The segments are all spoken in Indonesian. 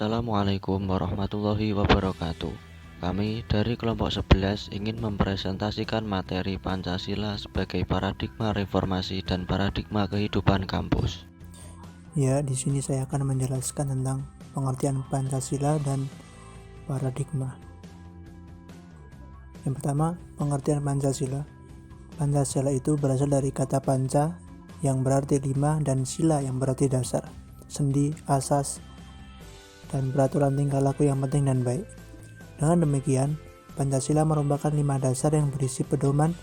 Assalamualaikum warahmatullahi wabarakatuh. Kami dari kelompok 11 ingin mempresentasikan materi Pancasila sebagai paradigma reformasi dan paradigma kehidupan kampus. Ya, di sini saya akan menjelaskan tentang pengertian Pancasila dan paradigma. Yang pertama, pengertian Pancasila. Pancasila itu berasal dari kata panca yang berarti 5 dan sila yang berarti dasar, sendi, asas, dan peraturan tingkah laku yang penting dan baik. Dengan demikian, Pancasila merupakan 5 dasar yang berisi pedoman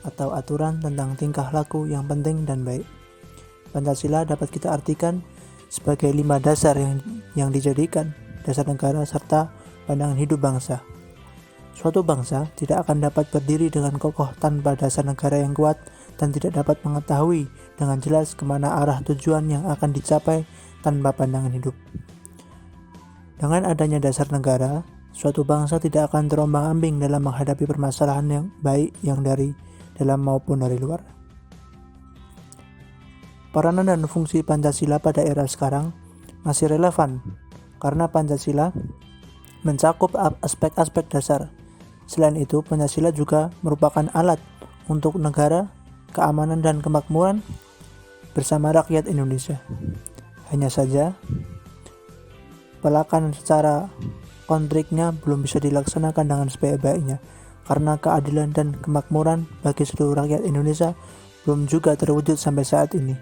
atau aturan tentang tingkah laku yang penting dan baik. Pancasila dapat kita artikan sebagai 5 dasar yang dijadikan dasar negara serta pandangan hidup bangsa. Suatu bangsa tidak akan dapat berdiri dengan kokoh tanpa dasar negara yang kuat dan tidak dapat mengetahui dengan jelas kemana arah tujuan yang akan dicapai tanpa pandangan hidup. Dengan adanya dasar negara, suatu bangsa tidak akan terombang-ambing dalam menghadapi permasalahan yang baik yang dari dalam maupun dari luar. Peranan dan fungsi Pancasila pada era sekarang masih relevan karena Pancasila mencakup aspek-aspek dasar. Selain itu, Pancasila juga merupakan alat untuk negara, keamanan dan kemakmuran bersama rakyat Indonesia. Hanya saja, pelaksanaan secara konkretnya belum bisa dilaksanakan dengan sebaik-baiknya karena keadilan dan kemakmuran bagi seluruh rakyat Indonesia belum juga terwujud sampai saat ini.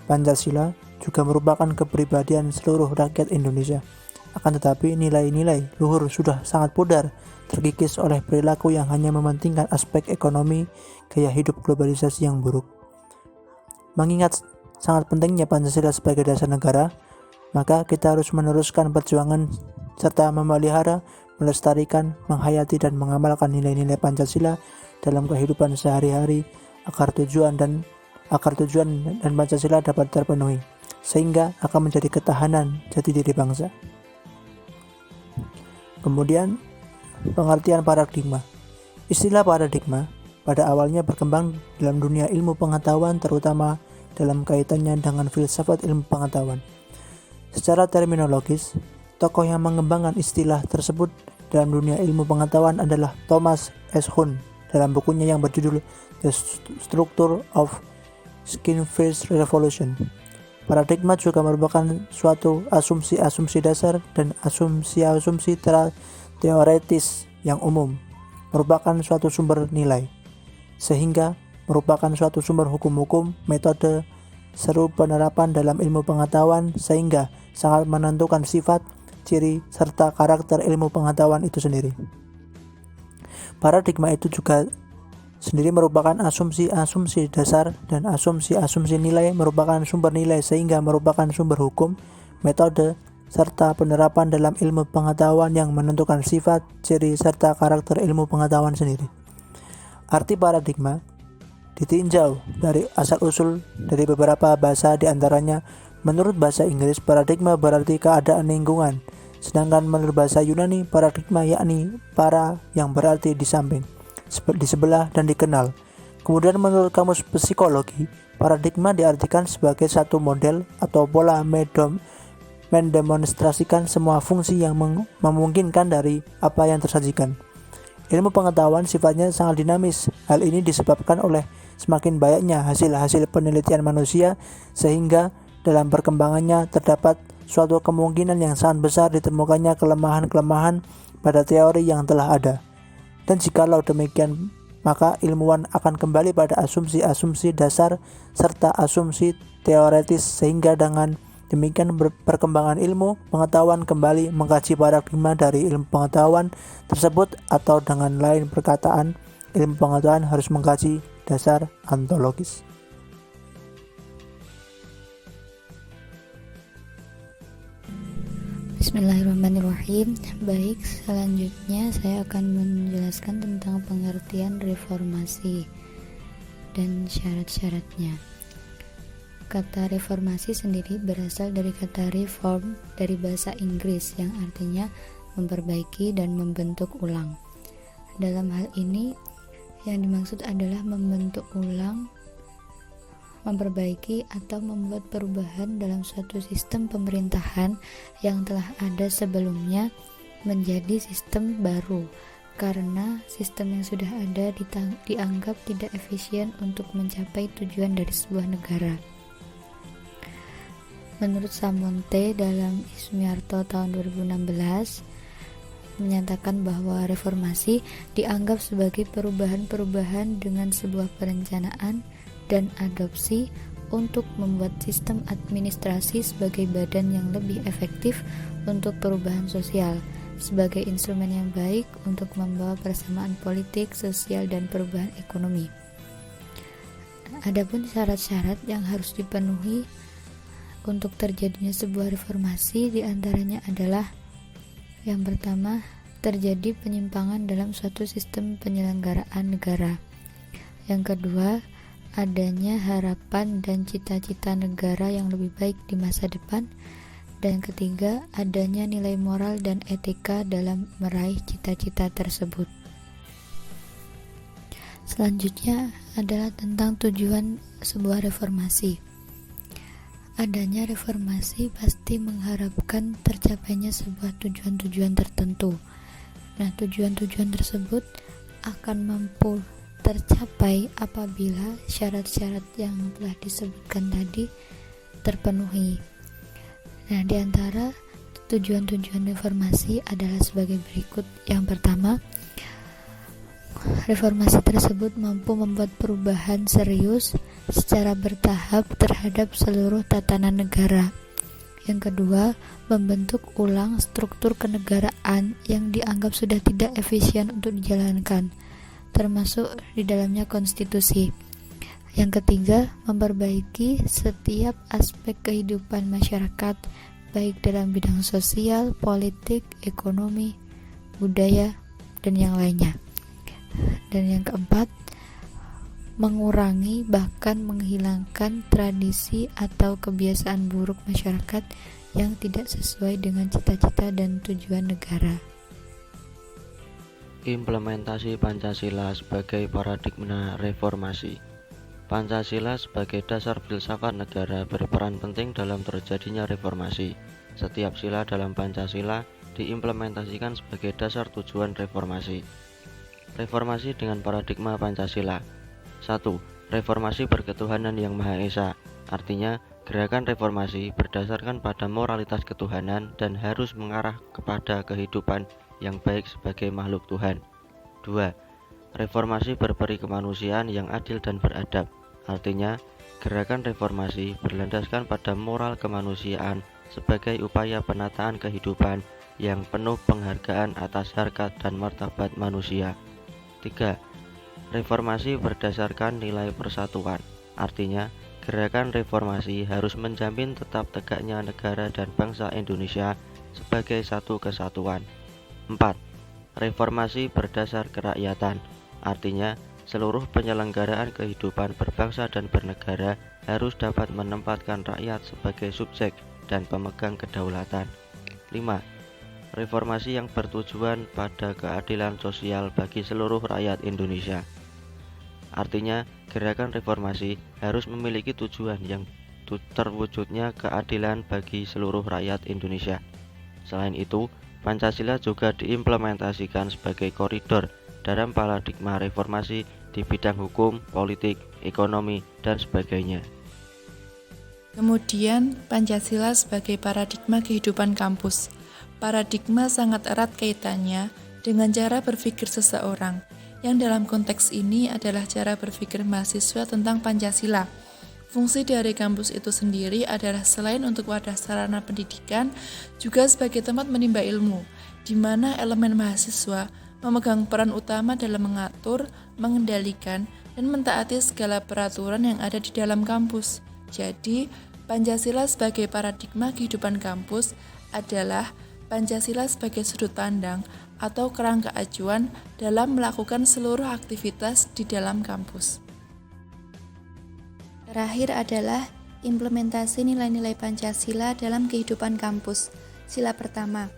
Pancasila juga merupakan kepribadian seluruh rakyat Indonesia. Akan tetapi nilai-nilai luhur sudah sangat pudar, terkikis oleh perilaku yang hanya mementingkan aspek ekonomi, gaya hidup globalisasi yang buruk. Mengingat sangat pentingnya Pancasila sebagai dasar negara, maka kita harus meneruskan perjuangan serta memelihara, melestarikan, menghayati dan mengamalkan nilai-nilai Pancasila dalam kehidupan sehari-hari agar tujuan dan Pancasila dapat terpenuhi, sehingga akan menjadi ketahanan jati diri bangsa. Kemudian, pengertian paradigma. Istilah paradigma pada awalnya berkembang dalam dunia ilmu pengetahuan, terutama dalam kaitannya dengan filsafat ilmu pengetahuan. Secara terminologis, tokoh yang mengembangkan istilah tersebut dalam dunia ilmu pengetahuan adalah Thomas S. Kuhn dalam bukunya yang berjudul The Structure of Scientific Revolution. Paradigma juga merupakan suatu asumsi-asumsi dasar dan asumsi-asumsi teoretis yang umum, merupakan suatu sumber nilai, sehingga merupakan suatu sumber hukum-hukum, metode, seru penerapan dalam ilmu pengetahuan sehingga sangat menentukan sifat, ciri, serta karakter ilmu pengetahuan itu sendiri. Paradigma itu juga sendiri merupakan asumsi-asumsi dasar dan asumsi-asumsi nilai merupakan sumber nilai sehingga merupakan sumber hukum, metode, serta penerapan dalam ilmu pengetahuan yang menentukan sifat, ciri, serta karakter ilmu pengetahuan sendiri. Arti paradigma ditinjau dari asal-usul dari beberapa bahasa, diantaranya menurut bahasa Inggris paradigma berarti keadaan lingkungan, sedangkan menurut bahasa Yunani paradigma yakni para yang berarti di samping, di sebelah dan dikenal. Kemudian menurut kamus psikologi, paradigma diartikan sebagai satu model atau pola mendemonstrasikan semua fungsi yang memungkinkan dari apa yang tersajikan. Ilmu pengetahuan sifatnya sangat dinamis. Hal ini disebabkan oleh semakin banyaknya hasil-hasil penelitian manusia sehingga dalam perkembangannya terdapat suatu kemungkinan yang sangat besar ditemukannya kelemahan-kelemahan pada teori yang telah ada. Dan jikalau demikian, maka ilmuwan akan kembali pada asumsi-asumsi dasar serta asumsi teoretis sehingga dengan demikian perkembangan ilmu pengetahuan kembali mengkaji paradigma dari ilmu pengetahuan tersebut, atau dengan lain perkataan, ilmu pengetahuan harus mengkaji dasar ontologis. Bismillahirrahmanirrahim. Baik, selanjutnya saya akan menjelaskan tentang pengertian reformasi dan syarat-syaratnya. Kata reformasi sendiri berasal dari kata reform dari bahasa Inggris yang artinya memperbaiki dan membentuk ulang. Dalam hal ini, yang dimaksud adalah membentuk ulang memperbaiki atau membuat perubahan dalam suatu sistem pemerintahan yang telah ada sebelumnya menjadi sistem baru, karena sistem yang sudah ada dianggap tidak efisien untuk mencapai tujuan dari sebuah negara. Menurut Samonte dalam Ismiarto tahun 2016 menyatakan bahwa reformasi dianggap sebagai perubahan-perubahan dengan sebuah perencanaan dan adopsi untuk membuat sistem administrasi sebagai badan yang lebih efektif untuk perubahan sosial, sebagai instrumen yang baik untuk membawa persamaan politik, sosial, dan perubahan ekonomi. Adapun syarat-syarat yang harus dipenuhi untuk terjadinya sebuah reformasi diantaranya adalah: yang pertama, terjadi penyimpangan dalam suatu sistem penyelenggaraan negara. Yang kedua, adanya harapan dan cita-cita negara yang lebih baik di masa depan. Dan ketiga, adanya nilai moral dan etika dalam meraih cita-cita tersebut. Selanjutnya adalah tentang tujuan sebuah reformasi. Adanya reformasi pasti mengharapkan tercapainya sebuah tujuan-tujuan tertentu. Nah, tujuan-tujuan tersebut akan mampu tercapai apabila syarat-syarat yang telah disebutkan tadi terpenuhi. Nah, di antara tujuan-tujuan reformasi adalah sebagai berikut. Yang pertama, reformasi tersebut mampu membuat perubahan serius secara bertahap terhadap seluruh tatanan negara. Yang kedua, membentuk ulang struktur kenegaraan yang dianggap sudah tidak efisien untuk dijalankan, termasuk di dalamnya konstitusi. Yang ketiga, memperbaiki setiap aspek kehidupan masyarakat, baik dalam bidang sosial, politik, ekonomi, budaya, dan yang lainnya. Dan yang keempat, mengurangi bahkan menghilangkan tradisi atau kebiasaan buruk masyarakat yang tidak sesuai dengan cita-cita dan tujuan negara. Implementasi Pancasila sebagai paradigma reformasi. Pancasila sebagai dasar filsafat negara berperan penting dalam terjadinya reformasi. Setiap sila dalam Pancasila diimplementasikan sebagai dasar tujuan reformasi. Reformasi dengan paradigma Pancasila. 1. Reformasi berketuhanan yang Maha Esa. Artinya, gerakan reformasi berdasarkan pada moralitas ketuhanan dan harus mengarah kepada kehidupan yang baik sebagai makhluk Tuhan. 2. Reformasi berperi kemanusiaan yang adil dan beradab. Artinya, gerakan reformasi berlandaskan pada moral kemanusiaan sebagai upaya penataan kehidupan yang penuh penghargaan atas harkat dan martabat manusia. 3. Reformasi berdasarkan nilai persatuan. Artinya, gerakan reformasi harus menjamin tetap tegaknya negara dan bangsa Indonesia sebagai satu kesatuan. 4. Reformasi berdasar kerakyatan. Artinya, seluruh penyelenggaraan kehidupan berbangsa dan bernegara harus dapat menempatkan rakyat sebagai subjek dan pemegang kedaulatan. 5. Reformasi yang bertujuan pada keadilan sosial bagi seluruh rakyat Indonesia. Artinya, gerakan reformasi harus memiliki tujuan yang terwujudnya keadilan bagi seluruh rakyat Indonesia. Selain itu, Pancasila juga diimplementasikan sebagai koridor dalam paradigma reformasi di bidang hukum, politik, ekonomi, dan sebagainya. Kemudian, Pancasila sebagai paradigma kehidupan kampus. Paradigma sangat erat kaitannya dengan cara berpikir seseorang, yang dalam konteks ini adalah cara berpikir mahasiswa tentang Pancasila. Fungsi dari kampus itu sendiri adalah selain untuk wadah sarana pendidikan, juga sebagai tempat menimba ilmu, di mana elemen mahasiswa memegang peran utama dalam mengatur, mengendalikan, dan mentaati segala peraturan yang ada di dalam kampus. Jadi, Pancasila sebagai paradigma kehidupan kampus adalah Pancasila sebagai sudut pandang atau kerangka acuan dalam melakukan seluruh aktivitas di dalam kampus. Terakhir adalah implementasi nilai-nilai Pancasila dalam kehidupan kampus. Sila pertama,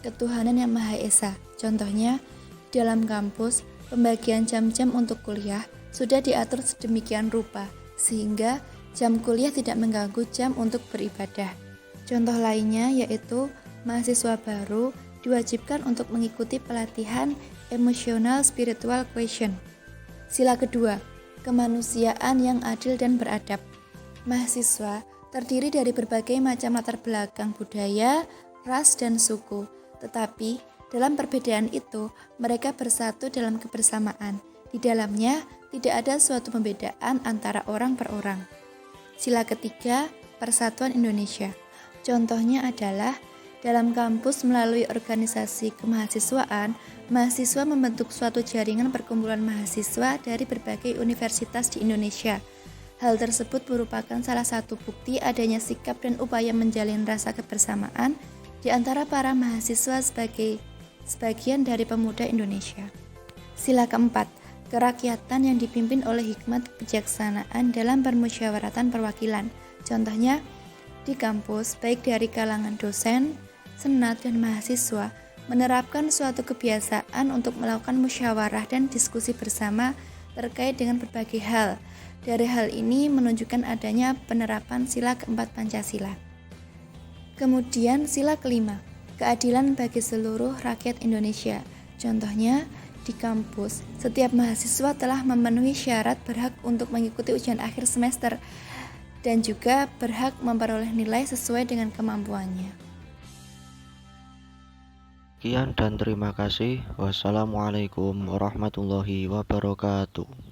ketuhanan yang Maha Esa. Contohnya, dalam kampus, pembagian jam-jam untuk kuliah sudah diatur sedemikian rupa, sehingga Jam kuliah tidak mengganggu jam untuk beribadah. Contoh lainnya yaitu mahasiswa baru diwajibkan untuk mengikuti pelatihan emotional spiritual quotient. Sila kedua, kemanusiaan yang adil dan beradab. Mahasiswa terdiri dari berbagai macam latar belakang budaya, ras, dan suku. Tetapi dalam perbedaan itu, mereka bersatu dalam kebersamaan. Di dalamnya tidak ada suatu pembedaan antara orang per orang. Sila ketiga, persatuan Indonesia. Contohnya adalah dalam kampus melalui organisasi kemahasiswaan, mahasiswa membentuk suatu jaringan perkumpulan mahasiswa dari berbagai universitas di Indonesia. Hal tersebut merupakan salah satu bukti adanya sikap dan upaya menjalin rasa kebersamaan di antara para mahasiswa sebagai sebagian dari pemuda Indonesia. Sila keempat, kerakyatan yang dipimpin oleh hikmat kebijaksanaan dalam permusyawaratan perwakilan. Contohnya, di kampus, baik dari kalangan dosen, senat, dan mahasiswa, menerapkan suatu kebiasaan untuk melakukan musyawarah dan diskusi bersama terkait dengan berbagai hal. Dari hal ini menunjukkan adanya penerapan sila keempat Pancasila. Kemudian sila kelima, keadilan bagi seluruh rakyat Indonesia. Contohnya, di kampus, setiap mahasiswa telah memenuhi syarat berhak untuk mengikuti ujian akhir semester dan juga berhak memperoleh nilai sesuai dengan kemampuannya. Sekian dan terima kasih. Wassalamualaikum warahmatullahi wabarakatuh.